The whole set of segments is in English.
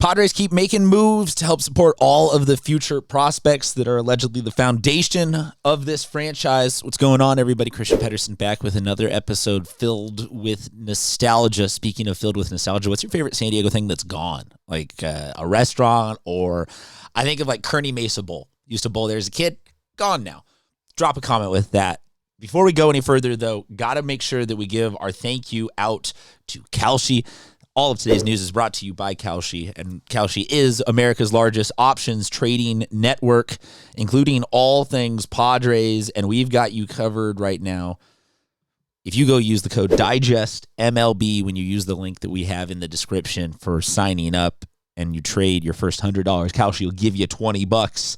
Padres keep making moves to help support all of the future prospects that are allegedly the foundation of this franchise. What's going on, everybody? Christian Pedersen back with another episode filled with nostalgia. Speaking of filled with nostalgia, what's your favorite San Diego thing that's gone? Like a restaurant, or I think of like Kearney Mesa Bowl. Used to bowl there as a kid. Gone now. Drop a comment with that. Before we go any further, though, got to make sure that we give our thank you out to Kalshi. All of today's news is brought to you by Kalshi, and Kalshi is America's largest options trading network, including all things Padres, and we've got you covered right now. If you go use the code Digest MLB when you use the link that we have in the description for signing up, and you trade your first $100, Kalshi will give you $20.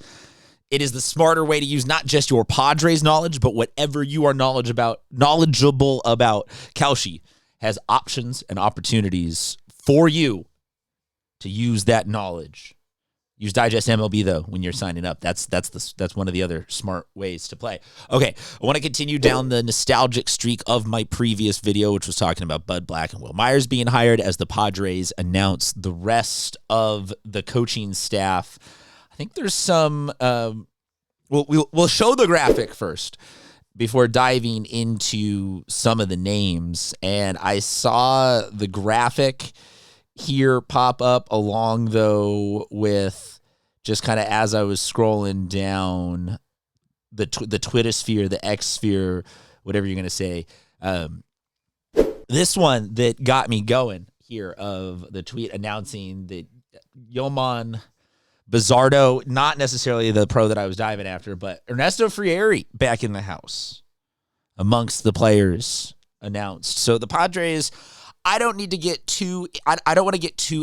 It is the smarter way to use not just your Padres knowledge, but whatever you are knowledgeable about. Kalshi has options and opportunities for you to use that knowledge. Use Digest MLB, though, when you're signing up. That's one of the other smart ways to play. Okay, I want to continue down the nostalgic streak of my previous video, which was talking about Bud Black and Will Myers being hired as the Padres announce the rest of the coaching staff. I think there's some we'll show the graphic first before diving into some of the names. And I saw the graphic here pop up along, though, with just kind of as I was scrolling down the Twittersphere, the X sphere, whatever you're going to say. This one that got me going here of the tweet announcing that Yoman Bizardo, not necessarily the pro that I was diving after, but Ernesto Frieri back in the house amongst the players announced. So the Padres, I don't want to get too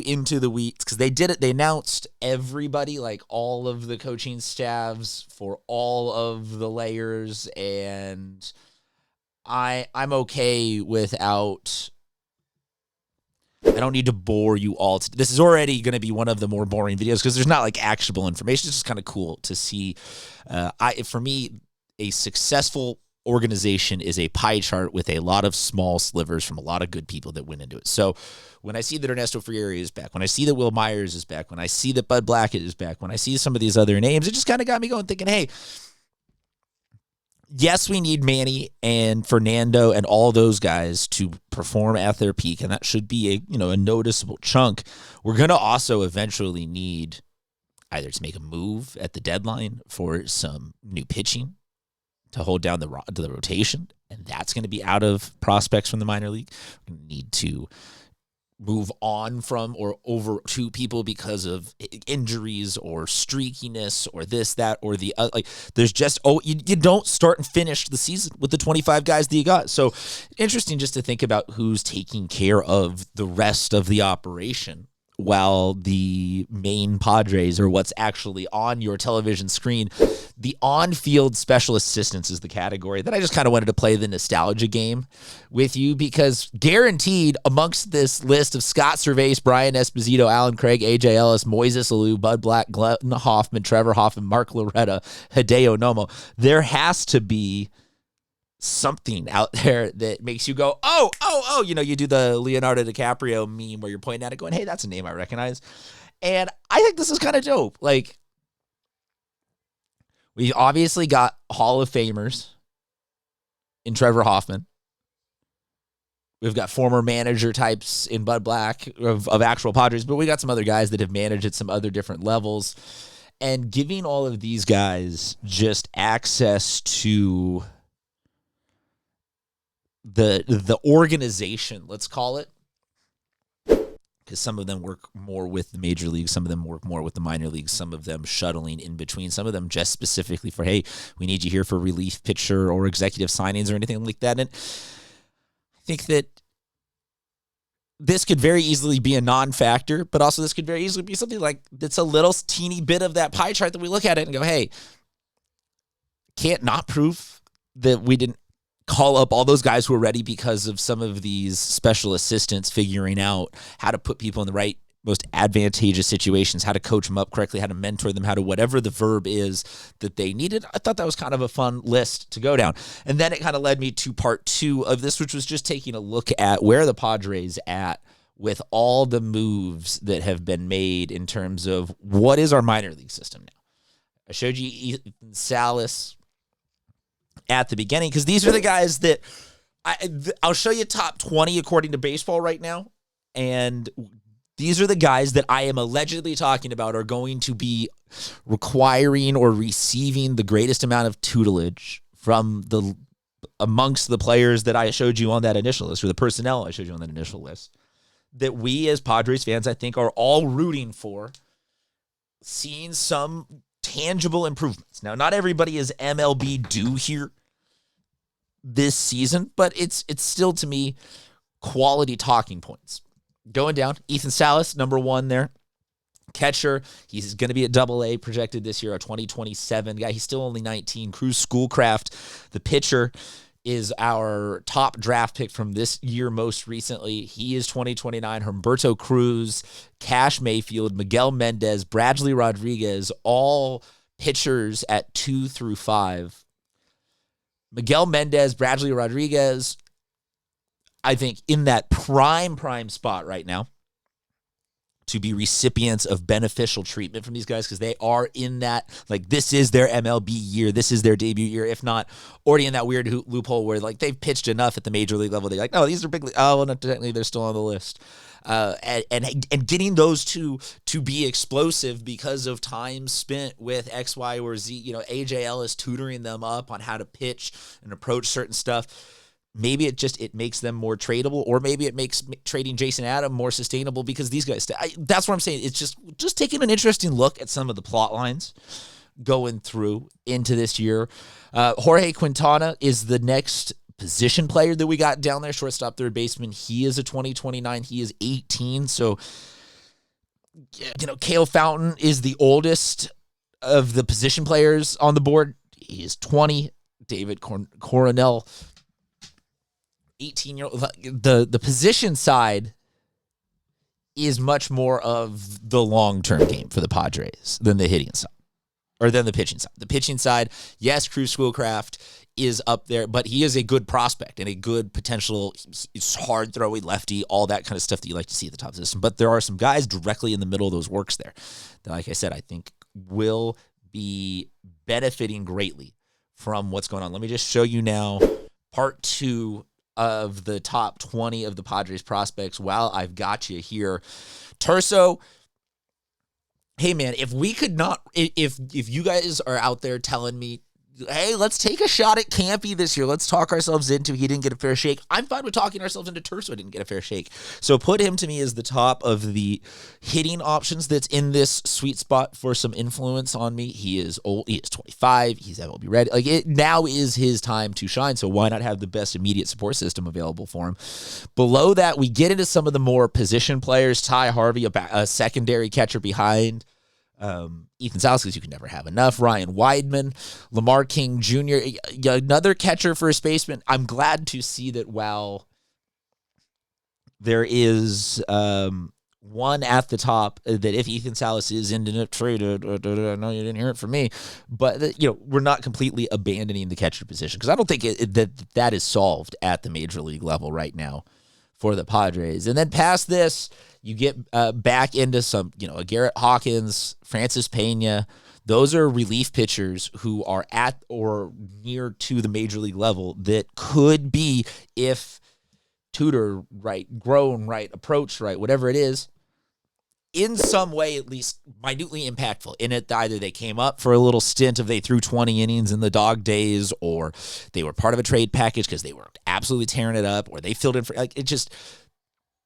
into the weeds because they did it. They announced everybody, like all of the coaching staffs for all of the layers, and I'm okay without. I don't need to bore you all. This is already going to be one of the more boring videos because there's not like actionable information. It's just kind of cool to see. For me, a successful organization is a pie chart with a lot of small slivers from a lot of good people that went into it. So when I see that Ernesto Frieri is back, when I see that Will Myers is back, when I see that Bud Black is back, when I see some of these other names, it just kind of got me going thinking, hey, yes, we need Manny and Fernando and all those guys to perform at their peak, and that should be a noticeable chunk. We're going to also eventually need either to make a move at the deadline for some new pitching to hold down the rotation, and that's going to be out of prospects from the minor league. We're going to need to move on from or over to people because of injuries or streakiness or this, that, or the other. Like, there's just, you don't start and finish the season with the 25 guys that you got. So interesting just to think about who's taking care of the rest of the operation while the main Padres are what's actually on your television screen. The on-field special assistants is the category that I just kind of wanted to play the nostalgia game with you, because guaranteed amongst this list of Scott Cervais, Brian Esposito, Alan Craig, AJ Ellis, Moises Alou, Bud Black, Glenn Hoffman, Trevor Hoffman, Mark Loretta, Hideo Nomo, there has to be something out there that makes you go, oh, you do the Leonardo DiCaprio meme where you're pointing at it going, hey, that's a name I recognize. And I think this is kind of dope. Like, we obviously got Hall of Famers in Trevor Hoffman. We've got former manager types in Bud Black of actual Padres, but we got some other guys that have managed at some other different levels. And giving all of these guys just access to the organization, let's call it, because some of them work more with the major leagues, some of them work more with the minor leagues, some of them shuttling in between, some of them just specifically for, hey, we need you here for relief pitcher or executive signings or anything like that. And I think that this could very easily be a non-factor, but also this could very easily be something like that's a little teeny bit of that pie chart that we look at it and go, hey, can't not prove that we didn't call up all those guys who are ready because of some of these special assistants figuring out how to put people in the right, most advantageous situations, how to coach them up correctly, how to mentor them, how to whatever the verb is that they needed. I thought that was kind of a fun list to go down. And then it kind of led me to part two of this, which was just taking a look at where the Padres at with all the moves that have been made in terms of what is our minor league system now. I showed you Ethan Salas at the beginning because these are the guys that I'll show you top 20 according to baseball right now. And these are the guys that I am allegedly talking about are going to be requiring or receiving the greatest amount of tutelage from amongst the players that I showed you on that initial list, or the personnel I showed you on that initial list, that we as Padres fans, I think, are all rooting for seeing some tangible improvements. Now, not everybody is MLB due here this season, but it's still, to me, quality talking points. Going down, Ethan Salas, number one there. Catcher, he's going to be at AA projected this year, a 2027 guy. He's still only 19. Cruz Schoolcraft, the pitcher, is our top draft pick from this year most recently. He is 2029. Humberto Cruz, Cash Mayfield, Miguel Mendez, Bradley Rodriguez, all pitchers at 2 through 5. Miguel Mendez, Bradley Rodriguez, I think in that prime spot right now to be recipients of beneficial treatment from these guys, because they are in that, like, this is their MLB year, this is their debut year, if not already in that weird loophole where, like, they've pitched enough at the major league level. They're like, no, these are big league. Oh, well, no, technically they're still on the list. And getting those two to be explosive because of time spent with X, Y, or Z, AJ Ellis tutoring them up on how to pitch and approach certain stuff. Maybe it makes them more tradable, or maybe it makes trading Jason Adam more sustainable because these guys, that's what I'm saying. It's just taking an interesting look at some of the plot lines going through into this year. Jorge Quintana is the next position player that we got down there, shortstop, third baseman. He is a 2029. He is 18. So, Cale Fountain is the oldest of the position players on the board. He is 20. David Coronel, 18-year-old. The position side is much more of the long-term game for the Padres than the hitting side, or than the pitching side. The pitching side, yes, Cruz Schoolcraft is up there, but he is a good prospect and a good potential. It's hard throwing lefty, all that kind of stuff that you like to see at the top of the system. But there are some guys directly in the middle of those works there that, like I said, I think will be benefiting greatly from what's going on. Let me just show you now part 2 of the top 20 of the Padres prospects while I've got you here. Terso, hey man, if we could not, if you guys are out there telling me, hey, let's take a shot at Campy this year, let's talk ourselves into he didn't get a fair shake, I'm fine with talking ourselves into Terso didn't get a fair shake. So put him to me as the top of the hitting options that's in this sweet spot for some influence on me. He is old, he is 25, he's MLB ready. Like, it now is his time to shine, so why not have the best immediate support system available for him? Below that, we get into some of the more position players. Ty Harvey, a secondary catcher behind Ethan Salas, because you can never have enough. Ryan Weidman, Lamar King Jr., another catcher, first baseman. I'm glad to see that while there is one at the top, that if Ethan Salas is in trade, I know you didn't hear it from me, but we're not completely abandoning the catcher position, because I don't think that is solved at the major league level right now for the Padres. And then past this, you get back into some, a Garrett Hawkins, Francis Pena. Those are relief pitchers who are at or near to the major league level that could be, if tutored right, grown right, approached right, whatever it is, in some way at least minutely impactful in it. Either they came up for a little stint of they threw 20 innings in the dog days, or they were part of a trade package because they were absolutely tearing it up, or they filled in for,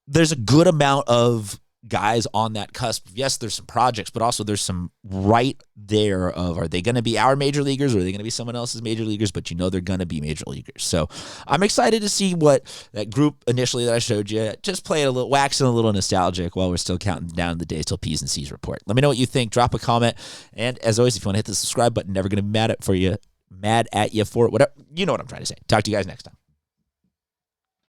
there's a good amount of guys on that cusp. Yes, there's some projects, but also there's some right there of, are they going to be our major leaguers, or are they going to be someone else's major leaguers? But they're going to be major leaguers. So I'm excited to see what that group initially that I showed you, just play it a little, waxing a little nostalgic while we're still counting down the days till P's and C's report. Let me know what you think. Drop a comment. And as always, if you want to hit the subscribe button, never going to be mad at you for it. Whatever, you know what I'm trying to say. Talk to you guys next time.